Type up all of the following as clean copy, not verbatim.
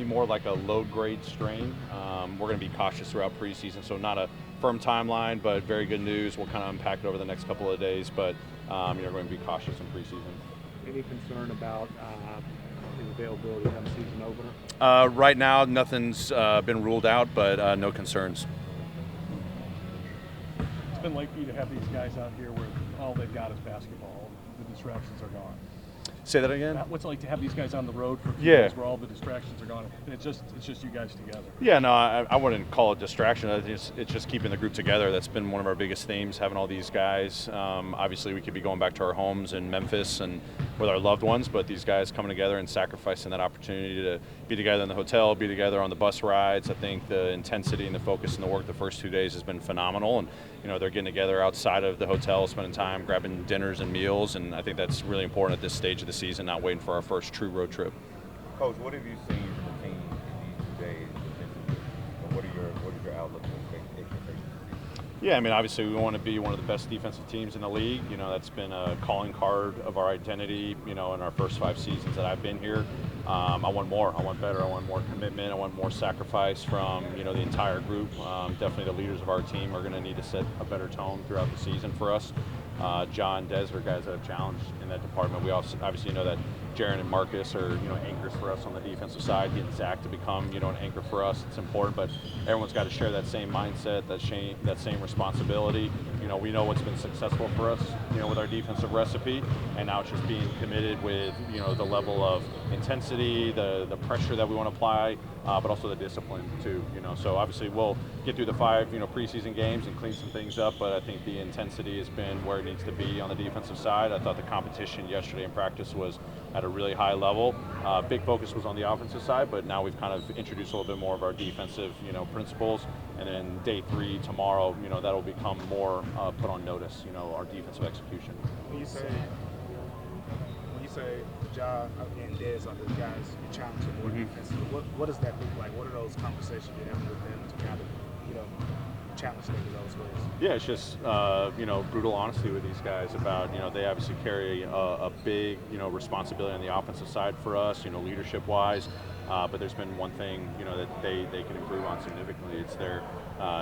be more like a low-grade strain. We're going to be cautious throughout preseason, so not a firm timeline, but very good news. We'll kind of unpack it over the next couple of days, but we're going to be cautious in preseason. Any concern about his availability come season opener? Right now, nothing's been ruled out, but no concerns. It's been like for you to have these guys out here where all they've got is basketball. The distractions are gone. Say that again? What's it like to have these guys on the road for a few days where all the distractions are gone, and it's just you guys together? Yeah, no, I wouldn't call it distraction. It's just keeping the group together. That's been one of our biggest themes, having all these guys. Obviously, we could be going back to our homes in Memphis and with our loved ones, but these guys coming together and sacrificing that opportunity to be together in the hotel, be together on the bus rides. I think the intensity and the focus and the work the first 2 days has been phenomenal, and they're getting together outside of the hotel, spending time, grabbing dinners and meals, and I think that's really important at this stage of the season, not waiting for our first true road trip. Coach, what have you seen from the team in these 2 days defensively, and what is your outlook and expectations? Yeah, I mean, obviously we want to be one of the best defensive teams in the league. That's been a calling card of our identity, in our first 5 seasons that I've been here. I want more. I want better. I want more commitment. I want more sacrifice from, the entire group. Definitely the leaders of our team are going to need to set a better tone throughout the season for us. John, Des are guys that have challenged in that department. We obviously know that Jaren and Marcus are, anchors for us on the defensive side. Getting Zach to become, an anchor for us, it's important. But everyone's got to share that same mindset, that same responsibility. We know what's been successful for us, with our defensive recipe, and now it's just being committed with, the level of intensity, the pressure that we want to apply, but also the discipline too. So obviously we'll get through the 5, preseason games and clean some things up. But I think the intensity has been where it needs to be on the defensive side. I thought the competition yesterday in practice was at a really high level. Big focus was on the offensive side, but now we've kind of introduced a little bit more of our defensive, principles. And then day 3 tomorrow, that'll become more put on notice, our defensive execution. When you say Ja and Dez are the guys you challenge them more defensively, what does that look like? What are those conversations you're having with them to kind of, challenge them in those ways? Yeah, it's just brutal honesty with these guys about they obviously carry a big responsibility on the offensive side for us, leadership wise. But there's been one thing that they can improve on significantly. It's their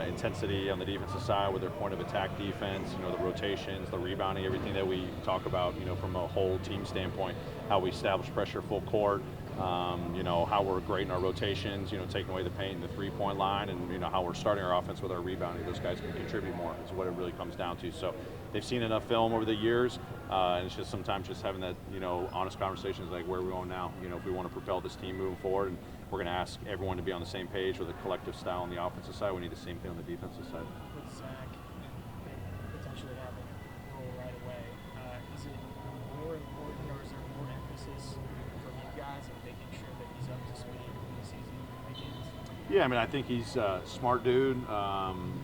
intensity on the defensive side with their point of attack defense, the rotations, the rebounding, everything that we talk about, from a whole team standpoint, how we establish pressure full court, how we're great in our rotations, taking away the paint in the three-point line, and how we're starting our offense with our rebounding. Those guys can contribute more is what it really comes down to. So they've seen enough film over the years, and it's just sometimes just having that, honest conversations like where we're going now, if we want to propel this team moving forward, and we're going to ask everyone to be on the same page with a collective style on the offensive side. We need the same thing on the defensive side. With Zach potentially having a role right away, is it more important, or is there more emphasis from you guys in making sure that he's up to speed when the season begins? Yeah, I mean, I think he's a smart dude.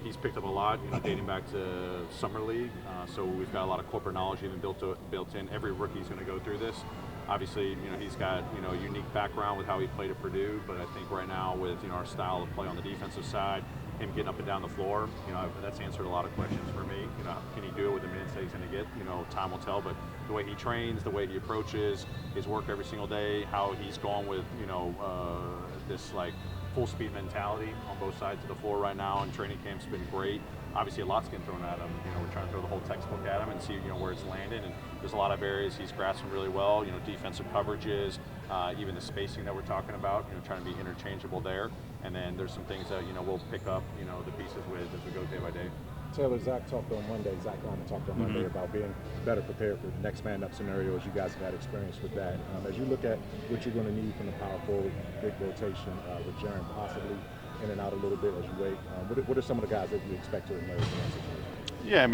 He's picked up a lot, dating back to summer league. So we've got a lot of corporate knowledge even built in. Every rookie's going to go through this. Obviously, he's got a unique background with how he played at Purdue. But I think right now with our style of play on the defensive side, him getting up and down the floor, that's answered a lot of questions for me. Can he do it with the minutes that he's going to get? Time will tell. But the way he trains, the way he approaches his work every single day, how he's going with this like full speed mentality on both sides of the floor right now, and training camp's been great. Obviously a lot's getting thrown at him. We're trying to throw the whole textbook at him and see where it's landed, and there's a lot of areas he's grasping really well, defensive coverages, even the spacing that we're talking about, trying to be interchangeable there. And then there's some things that we'll pick up the pieces with as we go day by day. Taylor, Zach talked on Monday, Zach Garman talked on Monday about being better prepared for the next man up scenario, as you guys have had experience with that. As you look at what you're going to need from the power forward, big rotation with Jaren possibly in and out a little bit as you wait, what are some of the guys that you expect to emerge in that situation? Yeah, I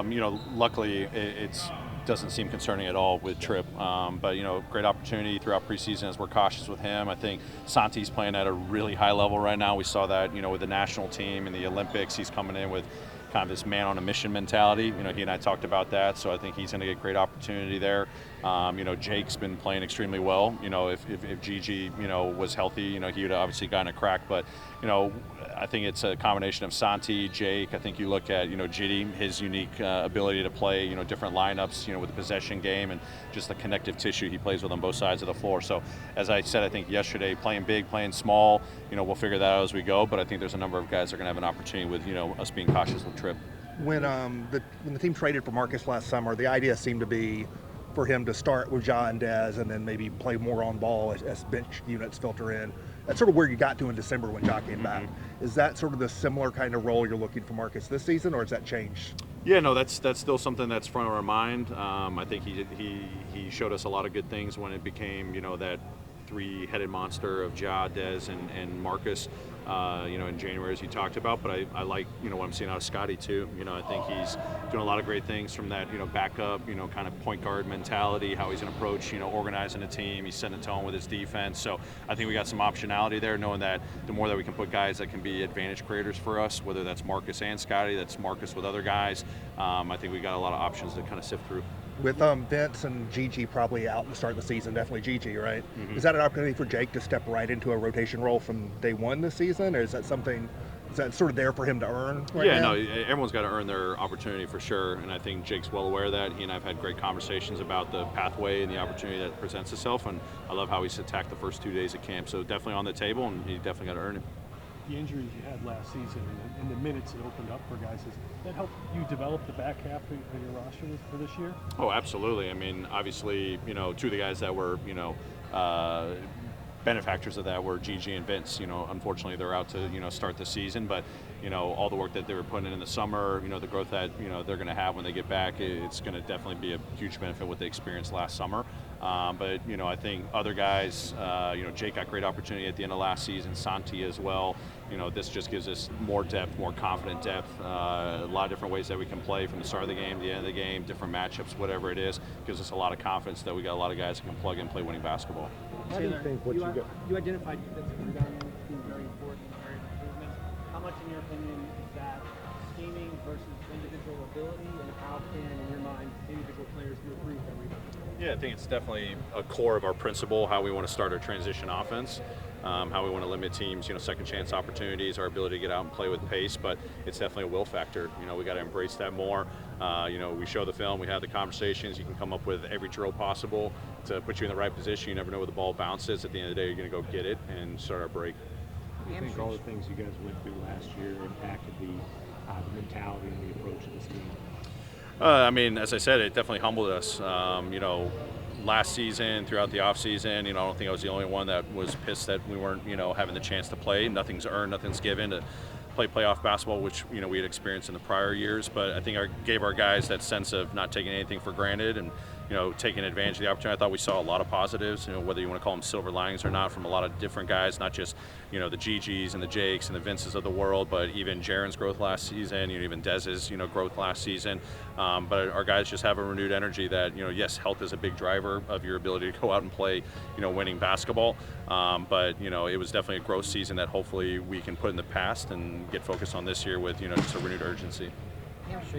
mean, luckily it doesn't seem concerning at all with Tripp, but great opportunity throughout preseason as we're cautious with him. I think Santi's playing at a really high level right now. We saw that with the national team and the Olympics. He's coming in with kind of this man on a mission mentality. You know, he and I talked about that, so I think he's going to get great opportunity there. You know, Jake's been playing extremely well. You know, if Gigi, you know, was healthy, you know, he would have obviously gotten a crack. But, you know, I think it's a combination of Santi, Jake. I think you look at, you know, Giddy, his unique ability to play, you know, different lineups, you know, with the possession game and just the connective tissue he plays with on both sides of the floor. So, as I said, I think yesterday, playing big, playing small, you know, we'll figure that out as we go. But I think there's a number of guys that are going to have an opportunity with, you know, us being cautious with Tripp. When the team traded for Marcus last summer, the idea seemed to be for him to start with Ja and Dez and then maybe play more on ball as bench units filter in. That's sort of where you got to in December when Ja came back. Is that sort of the similar kind of role you're looking for Marcus this season, or has that changed? Yeah, no, that's still something that's front of our mind. I think he showed us a lot of good things when it became, you know, that three-headed monster of Ja, Dez, and Marcus, you know, in January, as you talked about. But I like, you know, what I'm seeing out of Scotty too. You know, I think he's doing a lot of great things from that, you know, backup, you know, kind of point guard mentality, how he's going to approach, you know, organizing a team. He's setting a tone with his defense. So I think we got some optionality there, knowing that the more that we can put guys that can be advantage creators for us, whether that's Marcus and Scotty, that's Marcus with other guys, I think we got a lot of options to kind of sift through. With Vince and Gigi probably out to start the season, definitely Gigi, right? Is that an opportunity for Jake to step right into a rotation role from day one this season, or is that sort of there for him to earn right now? No, everyone's got to earn their opportunity for sure, and I think Jake's well aware of that. He and I have had great conversations about the pathway and the opportunity that presents itself, and I love how he's attacked the first 2 days of camp. So definitely on the table, and he definitely got to earn it. The injuries you had last season and the minutes it opened up for guys, has that helped you develop the back half of your roster for this year? Oh, absolutely. I mean, obviously, you know, two of the guys that were, you know, benefactors of that were Gigi and Vince. You know, unfortunately, they're out to, you know, start the season, but, you know, all the work that they were putting in the summer, you know, the growth that, you know, they're going to have when they get back, it's going to definitely be a huge benefit what they experienced last summer. But, you know, I think other guys, you know, Jake got great opportunity at the end of last season, Santi as well. You know, this just gives us more depth, more confident depth, a lot of different ways that we can play from the start of the game to the end of the game, different matchups, whatever it is. Gives us a lot of confidence that we got a lot of guys that can plug in and play winning basketball. How do you think what you identified defensive rebounding as being very important in area of improvement. How much, in your opinion, is that scheming versus individual ability, and how can, in your mind, individual players improve that rebounding? Yeah, I think it's definitely a core of our principle, how we want to start our transition offense, how we want to limit teams, you know, second chance opportunities, our ability to get out and play with pace, but it's definitely a will factor. You know, we got to embrace that more. You know, we show the film, we have the conversations, you can come up with every drill possible to put you in the right position. You never know where the ball bounces. At the end of the day, you're going to go get it and start our break. Do you think all the things you guys went through last year impacted the mentality and the approach of this team? I mean, as I said, it definitely humbled us. You know, last season, throughout the offseason, you know, I don't think I was the only one that was pissed that we weren't, you know, having the chance to play. Nothing's earned, nothing's given to play playoff basketball, which, you know, we had experienced in the prior years. But I think gave our guys that sense of not taking anything for granted and, you know, taking advantage of the opportunity. I thought we saw a lot of positives, you know, whether you want to call them silver linings or not, from a lot of different guys, not just, you know, the Gigis and the Jakes and the Vinces of the world, but even Jaren's growth last season, you know, even Dez's, you know, growth last season. But our guys just have a renewed energy that, you know, yes, health is a big driver of your ability to go out and play, you know, winning basketball. But, you know, it was definitely a growth season that hopefully we can put in the past and get focused on this year with, you know, just a renewed urgency.